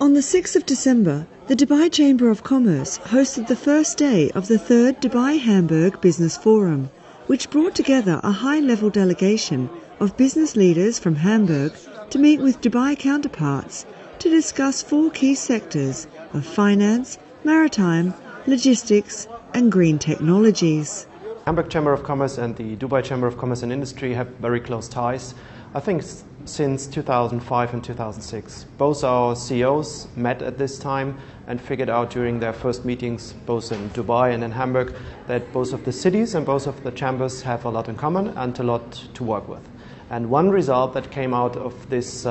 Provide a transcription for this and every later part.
On the 6th of December, the Dubai Chamber of Commerce hosted the first day of the 3rd Dubai-Hamburg Business Forum, which brought together a high-level delegation of business leaders from Hamburg to meet with Dubai counterparts to discuss 4 key sectors of finance, maritime, logistics and green technologies. Hamburg Chamber of Commerce and the Dubai Chamber of Commerce and Industry have very close ties, I think since 2005 and 2006. Both our CEOs met at this time and figured out during their first meetings, both in Dubai and in Hamburg, that both of the cities and both of the chambers have a lot in common and a lot to work with. And one result that came out of this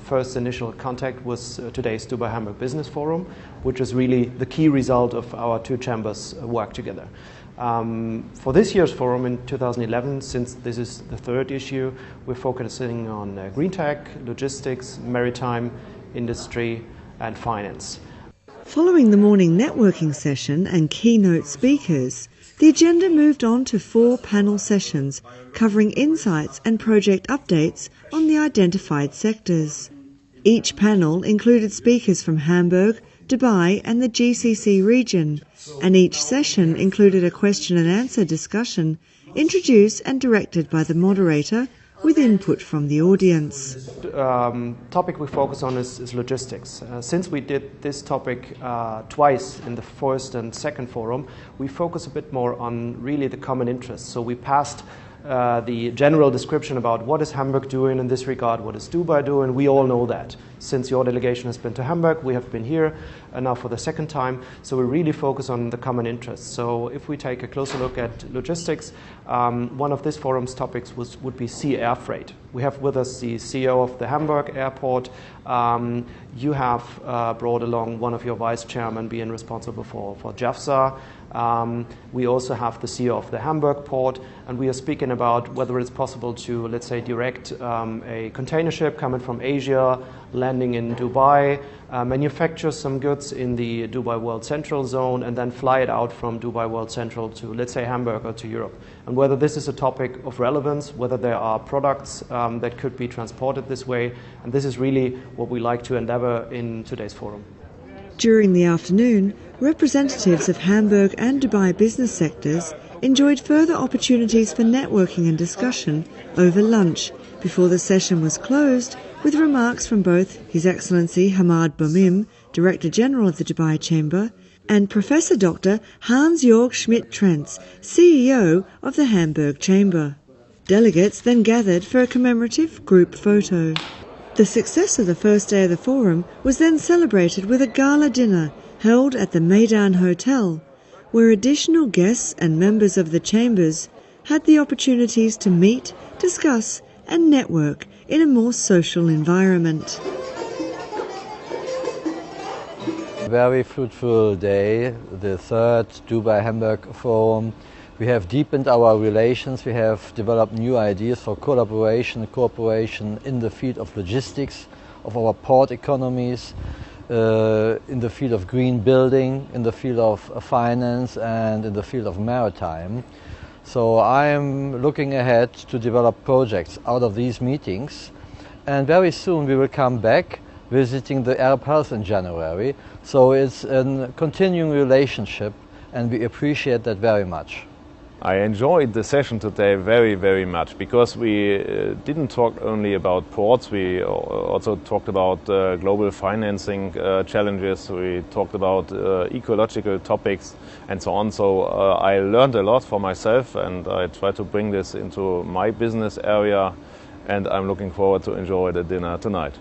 first initial contact was today's Dubai-Hamburg Business Forum, which is really the key result of our 2 chambers' work together. For this year's forum in 2011, since this is the 3rd issue, we're focusing on green tech, logistics, maritime, industry and finance. Following the morning networking session and keynote speakers, the agenda moved on to 4 panel sessions covering insights and project updates on the identified sectors. Each panel included speakers from Hamburg, Dubai and the GCC region, and each session included a question and answer discussion introduced and directed by the moderator with input from the audience. The topic we focus on is logistics. Since we did this topic twice in the first and second forum, we focus a bit more on really the common interests. So we passed the general description about what is Hamburg doing in this regard, what is Dubai doing. We all know that. Since your delegation has been to Hamburg, we have been here now for the second time. So we really focus on the common interests. So if we take a closer look at logistics, one of this forum's topics would be sea air freight. We have with us the CEO of the Hamburg airport. You have brought along one of your vice chairmen being responsible for JAFSA. We also have the CEO of the Hamburg port, and we are speaking about whether it's possible to, let's say, direct a container ship coming from Asia, landing in Dubai, manufacture some goods in the Dubai World Central zone, and then fly it out from Dubai World Central to, let's say, Hamburg or to Europe. And whether this is a topic of relevance, whether there are products that could be transported this way, and this is really what we like to endeavor in today's forum. During the afternoon, representatives of Hamburg and Dubai business sectors enjoyed further opportunities for networking and discussion over lunch before the session was closed with remarks from both His Excellency Hamad Boumim, Director General of the Dubai Chamber, and Professor Dr. Hans-Jörg Schmidt-Trenz, CEO of the Hamburg Chamber. Delegates then gathered for a commemorative group photo. The success of the first day of the forum was then celebrated with a gala dinner held at the Meydan Hotel, where additional guests and members of the chambers had the opportunities to meet, discuss and network in a more social environment. Very fruitful day, the 3rd Dubai-Hamburg Forum. We have deepened our relations, we have developed new ideas for collaboration and cooperation in the field of logistics, of our port economies, in the field of green building, in the field of finance and in the field of maritime. So I am looking ahead to develop projects out of these meetings, and very soon we will come back visiting the Arab Health in January. So it's a continuing relationship and we appreciate that very much. I enjoyed the session today very, very much because we didn't talk only about ports, we also talked about global financing challenges, we talked about ecological topics and so on. So I learned a lot for myself and I try to bring this into my business area, and I'm looking forward to enjoy the dinner tonight.